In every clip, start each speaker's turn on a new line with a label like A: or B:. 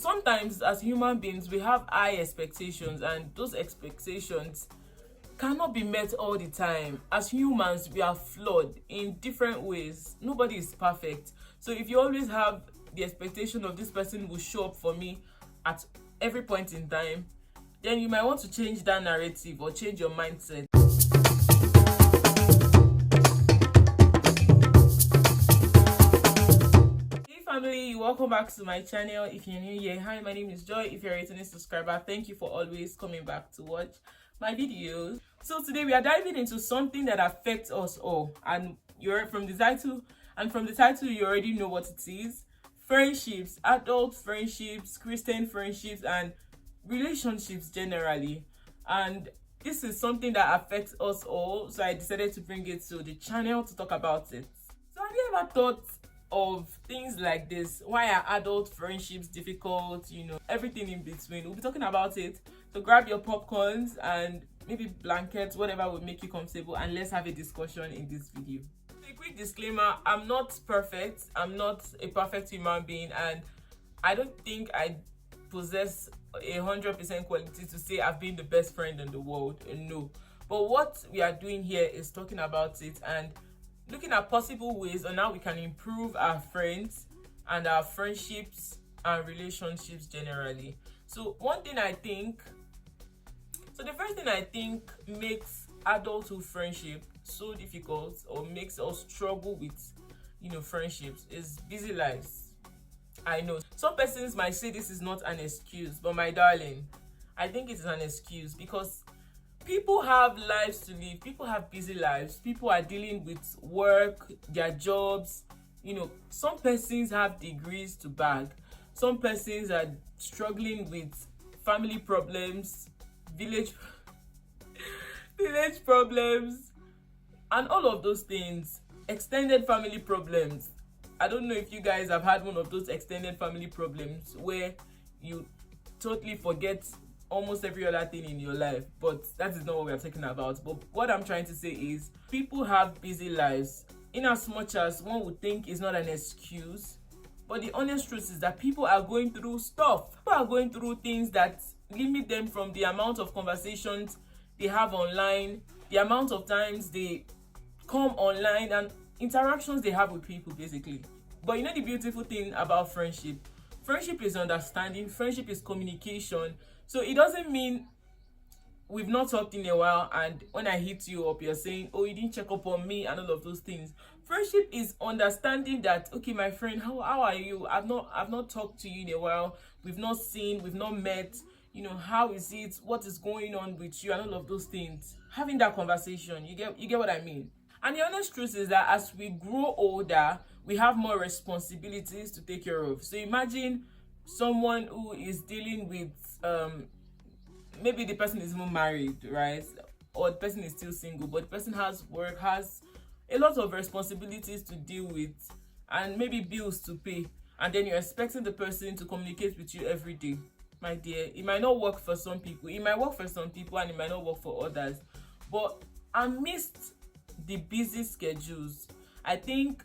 A: sometimes as human beings we have high expectations, and those expectations cannot be met all the time. As humans, we are flawed in different ways. Nobody is perfect. So if you always have the expectation of this person will show up for me at every point in time, then you might want to change that narrative or change your mindset. Hey family, welcome back to my channel. If you're new here, hi, my name is Joy. If you're a returning subscriber, thank you for always coming back to watch my videos. So today we are diving into something that affects us all, and you're from the title you already know what it is: friendships, adult friendships, Christian friendships, and relationships generally. And this is something that affects us all, so I decided to bring it to the channel to talk about it. So have you ever thought of things like this? Why are adult friendships difficult? Everything in between. We'll be talking about it. So grab your popcorns and maybe blankets, whatever will make you comfortable, and let's have a discussion in this video. A quick disclaimer: I'm not perfect. I'm not a perfect human being, and I don't think I possess 100% quality to say I've been the best friend in the world. No. But what we are doing here is talking about it and looking at possible ways on how we can improve our friends and our friendships and relationships generally. So the first thing I think makes adulthood friendship so difficult, or makes us struggle with friendships, is busy lives. I know some persons might say this is not an excuse, but my darling, I think it is an excuse, because people have lives to live. People have busy lives. People are dealing with work, their jobs. Some persons have degrees to bag. Some persons are struggling with family problems, village problems, and all of those things. Extended family problems. I don't know if you guys have had one of those extended family problems where you totally forget almost every other thing in your life, but that is not what we are talking about. But what I'm trying to say is, people have busy lives, in as much as one would think is not an excuse. But the honest truth is that people are going through stuff. People are going through things that limit them from the amount of conversations they have online, the amount of times they come online, and interactions they have with people, basically. But the beautiful thing about friendship is understanding. Friendship is communication. So it doesn't mean we've not talked in a while, and when I hit you up, you're saying, oh, you didn't check up on me, and all of those things. Friendship is understanding that, okay, my friend, how are you? I've not talked to you in a while. We've not seen, we've not met. How is it? What is going on with you? And all of those things. Having that conversation, you get what I mean? And the honest truth is that as we grow older, we have more responsibilities to take care of. So imagine someone who is dealing with maybe the person is even married, right? Or the person is still single, but the person has work, has a lot of responsibilities to deal with, and maybe bills to pay. And then you're expecting the person to communicate with you every day. My dear, it might not work for some people. It might work for some people and it might not work for others. But amidst the busy schedules, I think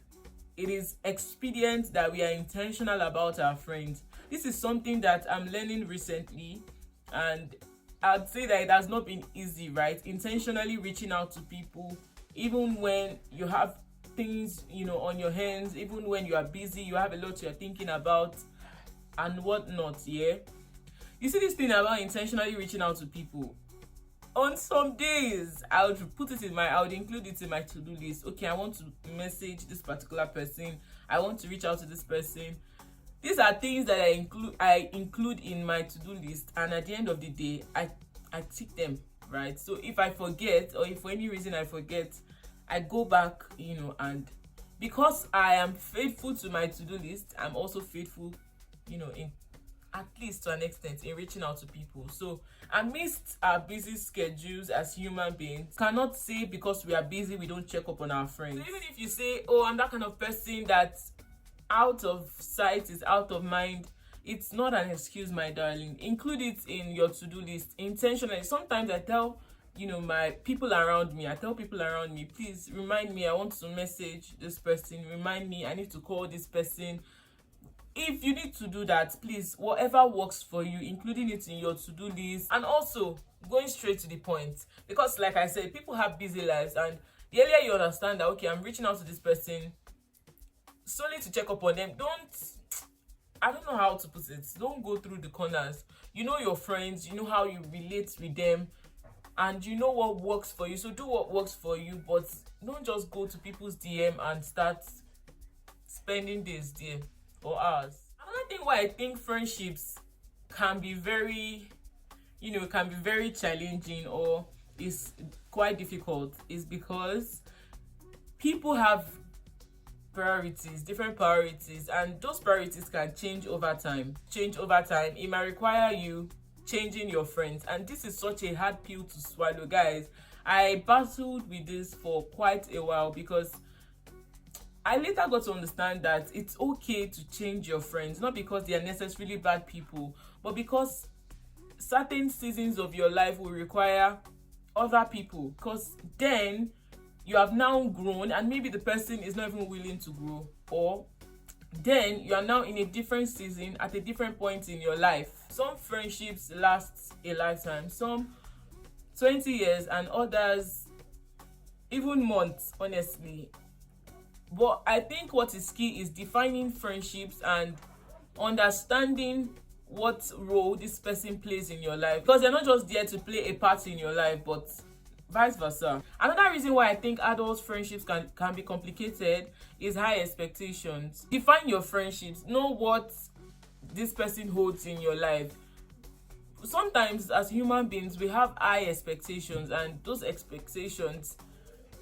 A: it is expedient that we are intentional about our friends. This is something that I'm learning recently, and I'd say that it has not been easy, right? Intentionally reaching out to people, even when you have things on your hands, even when you are busy, you have a lot you're thinking about and whatnot. Yeah, you see, this thing about intentionally reaching out to people, on some days I would include it in my to-do list. Okay, I want to message this particular person, I want to reach out to this person. These are things that I include in my to-do list, and at the end of the day I tick them, right? So if I forget, or if for any reason I forget, I go back, and because I am faithful to my to-do list, I'm also faithful, in at least to an extent, in reaching out to people. So amidst our busy schedules as human beings, cannot say because we are busy we don't check up on our friends. So even if you say, oh, I'm that kind of person that out of sight is out of mind, it's not an excuse, my darling. Include it in your to-do list intentionally. Sometimes I tell my people around me, please remind me, I want to message this person, remind me, I need to call this person. if you need to do that, please, whatever works for you, including it in your to-do list, and also going straight to the point. Because like I said, people have busy lives, and the earlier you understand that, okay, I'm reaching out to this person solely to check up on them, I don't know how to put it, don't go through the corners. You know your friends, you know how you relate with them, and you know what works for you, so do what works for you, but don't just go to people's DM and start spending days there or hours. Another thing why I think friendships can be very, can be very challenging or is quite difficult is because people have different priorities, and those priorities can change over time. It might require you changing your friends, and this is such a hard pill to swallow, guys. I battled with this for quite a while because I later got to understand that it's okay to change your friends, not because they are necessarily bad people, but because certain seasons of your life will require other people, because then you have now grown and maybe the person is not even willing to grow, or then you are now in a different season at a different point in your life. Some friendships last a lifetime, some 20 years, and others even months, honestly. But I think what is key is defining friendships and understanding what role this person plays in your life, because they're not just there to play a part in your life, but vice versa. Another reason why I think adult friendships can be complicated is high expectations. Define your friendships, know what this person holds in your life. Sometimes as human beings we have high expectations, and those expectations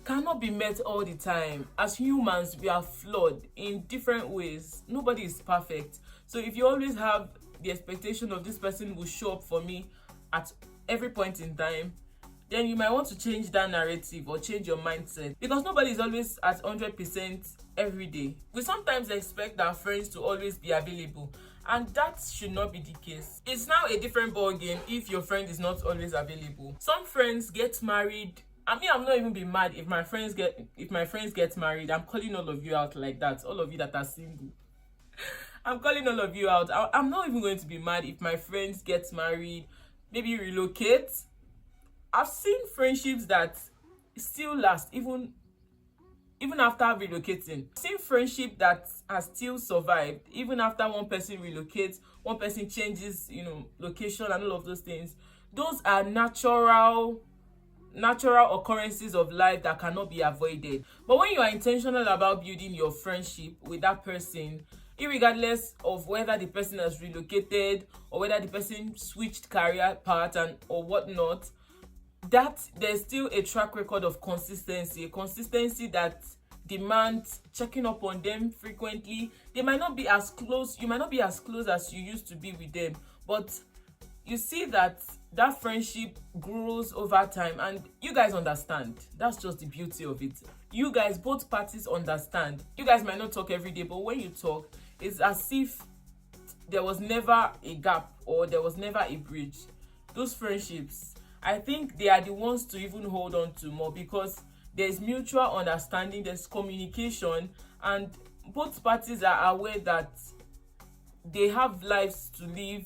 A: cannot be met all the time. As humans, we are flawed in different ways. Nobody is perfect. So if you always have the expectation of this person will show up for me at every point in time, then you might want to change that narrative or change your mindset, because nobody is always at 100% every day. We sometimes expect our friends to always be available, and that should not be the case. It's now a different ball game if your friend is not always available. Some friends get married. I mean, I'm not even be mad if my friends get married. I'm calling all of you out like that. All of you that are single, I'm calling all of you out. I'm not even going to be mad if my friends get married, maybe relocate. I've seen friendships that still last even after relocating. I've seen friendship that has still survived even after one person relocates, one person changes, location and all of those things. Those are natural occurrences of life that cannot be avoided. But when you are intentional about building your friendship with that person, irregardless of whether the person has relocated or whether the person switched career path or whatnot, that there's still a track record of consistency, a consistency that demands checking up on them frequently. They might not be as close, you might not be as close as you used to be with them, but you see that friendship grows over time, and you guys understand. That's just the beauty of it. You guys, both parties understand. You guys might not talk every day, but when you talk, it's as if there was never a gap or there was never a bridge. Those friendships, I think they are the ones to even hold on to more, because there's mutual understanding, there's communication, and both parties are aware that they have lives to live,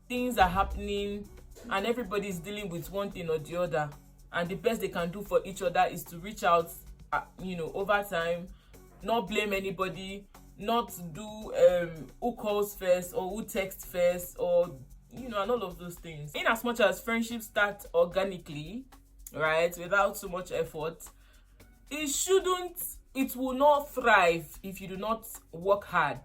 A: things are happening, and everybody's dealing with one thing or the other, and the best they can do for each other is to reach out over time, not blame anybody, not do who calls first or who texts first, or and all of those things. In as much as friendships start organically, right, without so much effort, it will not thrive if you do not work hard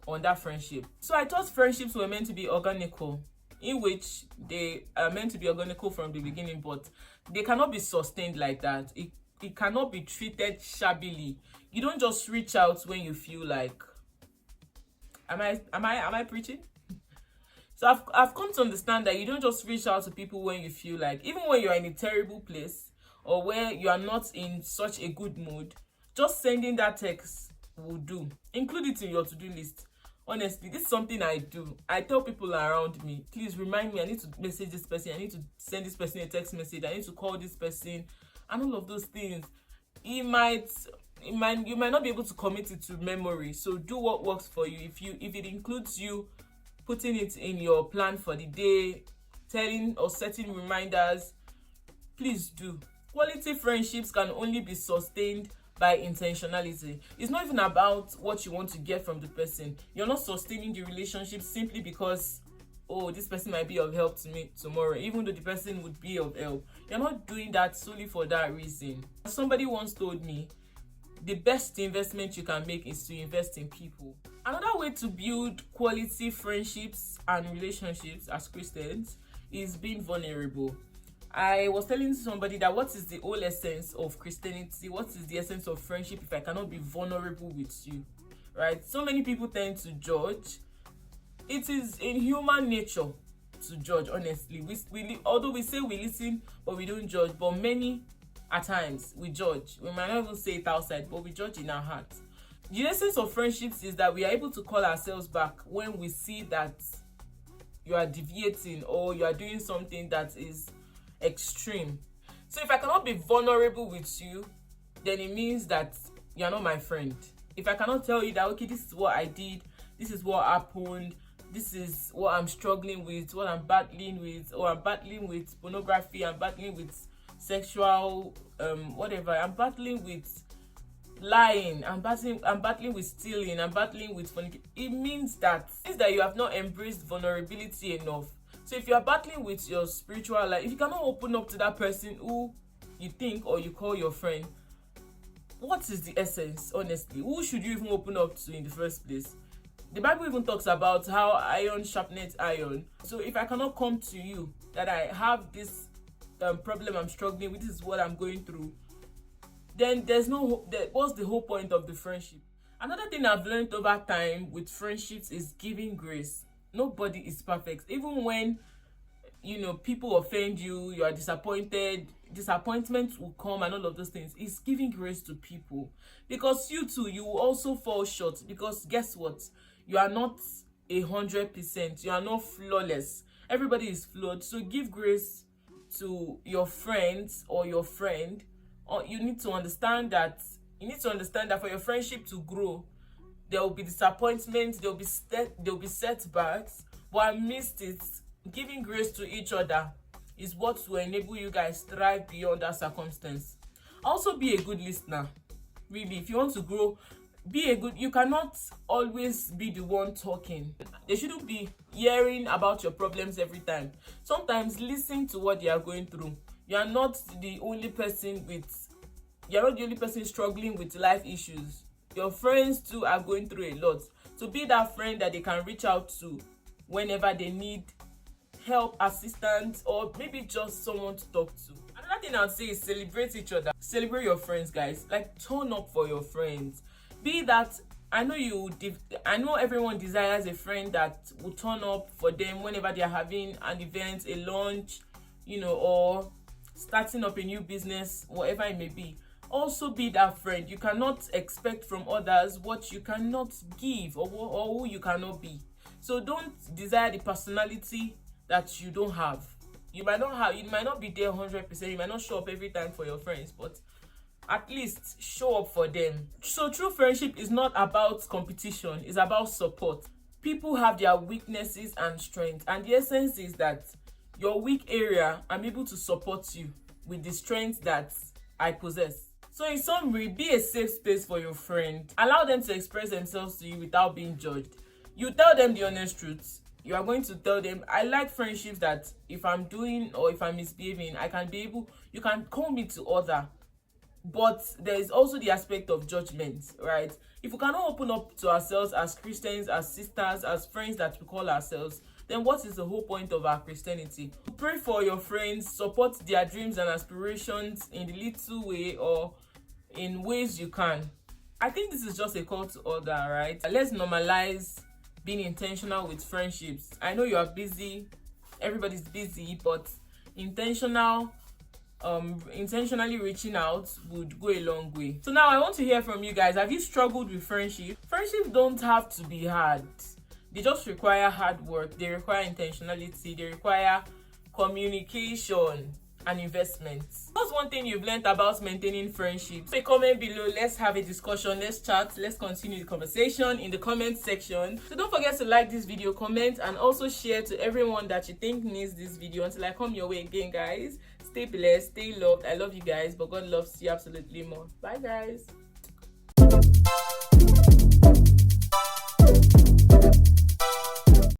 A: on that friendship. So I thought friendships were meant to be organical, in which they are meant to be organical from the beginning, but they cannot be sustained like that. It cannot be treated shabbily. You don't just reach out when you feel like. Am I preaching? So I've come to understand that you don't just reach out to people when you feel like, even when you're in a terrible place or where you are not in such a good mood, just sending that text will do. Include it in your to-do list. Honestly, this is something I do. I tell people around me, please remind me, I need to message this person, I need to send this person a text message, I need to call this person, and all of those things. It might you might not be able to commit it to memory. So do what works for you. If it includes you putting it in your plan for the day, telling or setting reminders, please do. Quality friendships can only be sustained by intentionality. It's not even about what you want to get from the person. You're not sustaining the relationship simply because, oh, this person might be of help to me tomorrow, even though the person would be of help. You're not doing that solely for that reason. Somebody once told me, the best investment you can make is to invest in people. Another way to build quality friendships and relationships as Christians is being vulnerable. I was telling somebody that what is the whole essence of Christianity? What is the essence of friendship if I cannot be vulnerable with you, right? So many people tend to judge. It is in human nature to judge, honestly. Although we say we listen, but we don't judge. But many, at times, we judge. We might not even say it outside, but we judge in our hearts. The essence of friendships is that we are able to call ourselves back when we see that you are deviating or you are doing something that is extreme. So if I cannot be vulnerable with you, then it means that you're not my friend. If I cannot tell you that, okay, this is what I did, this is what happened, this is what I'm struggling with, what I'm battling with, or I'm battling with pornography, I'm battling with sexual whatever, I'm battling with lying, I'm battling with stealing, I'm battling with fornication, it means that you have not embraced vulnerability enough. So if you are battling with your spiritual life, if you cannot open up to that person who you think or you call your friend, what is the essence, honestly? Who should you even open up to in the first place? The Bible even talks about how iron sharpens iron. So if I cannot come to you that I have this problem I'm struggling with, this is what I'm going through, then what's the whole point of the friendship? Another thing I've learned over time with friendships is giving grace. Nobody is perfect. Even when people offend you, you are disappointed, disappointment will come and all of those things. It's giving grace to people, because you too, you will also fall short, because guess what, you are not 100%, you are not flawless. Everybody is flawed. So give grace to your friends or your friend. Or you need to understand that for your friendship to grow, there will be disappointments, there will be setbacks, but amidst it, giving grace to each other is what will enable you guys thrive beyond that circumstance. Also, be a good listener. Really, if you want to grow, you cannot always be the one talking. They shouldn't be hearing about your problems every time. Sometimes listen to what they are going through. You're not the only person struggling with life issues. Your friends too are going through a lot. So be that friend that they can reach out to whenever they need help, assistance, or maybe just someone to talk to. Another thing I'd say is celebrate each other. Celebrate your friends, guys. Like, turn up for your friends. Be that, I know everyone desires a friend that will turn up for them whenever they are having an event, a lunch, or starting up a new business, whatever it may be. Also be that friend. You cannot expect from others what you cannot give or who you cannot be. So don't desire the personality that you don't have. You might not be there 100%. You might not show up every time for your friends, but at least show up for them. So true friendship is not about competition. It's about support. People have their weaknesses and strengths, and the essence is that your weak area, I'm able to support you with the strength that I possess. So in summary, be a safe space for your friend. Allow them to express themselves to you without being judged. You tell them the honest truth. You are going to tell them, I like friendships that if I'm doing or if I'm misbehaving, you can call me to order. But there is also the aspect of judgment, right? If we cannot open up to ourselves as Christians, as sisters, as friends that we call ourselves, then what is the whole point of our Christianity? Pray for your friends, support their dreams and aspirations in the little way or in ways you can. I think this is just a call to order, right? Let's normalize being intentional with friendships. I know you are busy, everybody's busy, but intentionally reaching out would go a long way. So now I want to hear from you guys. Have you struggled with friendship? Friendships don't have to be hard. They just require hard work. They require intentionality. They require communication. and investments. What's one thing you've learned about maintaining friendships? Leave a comment below. Let's have a discussion. Let's chat. Let's continue the conversation in the comment section. So don't forget to like this video, comment, and also share to everyone that you think needs this video. Until I come your way again, guys, stay blessed, stay loved. I love you guys, but God loves you absolutely more. Bye, guys.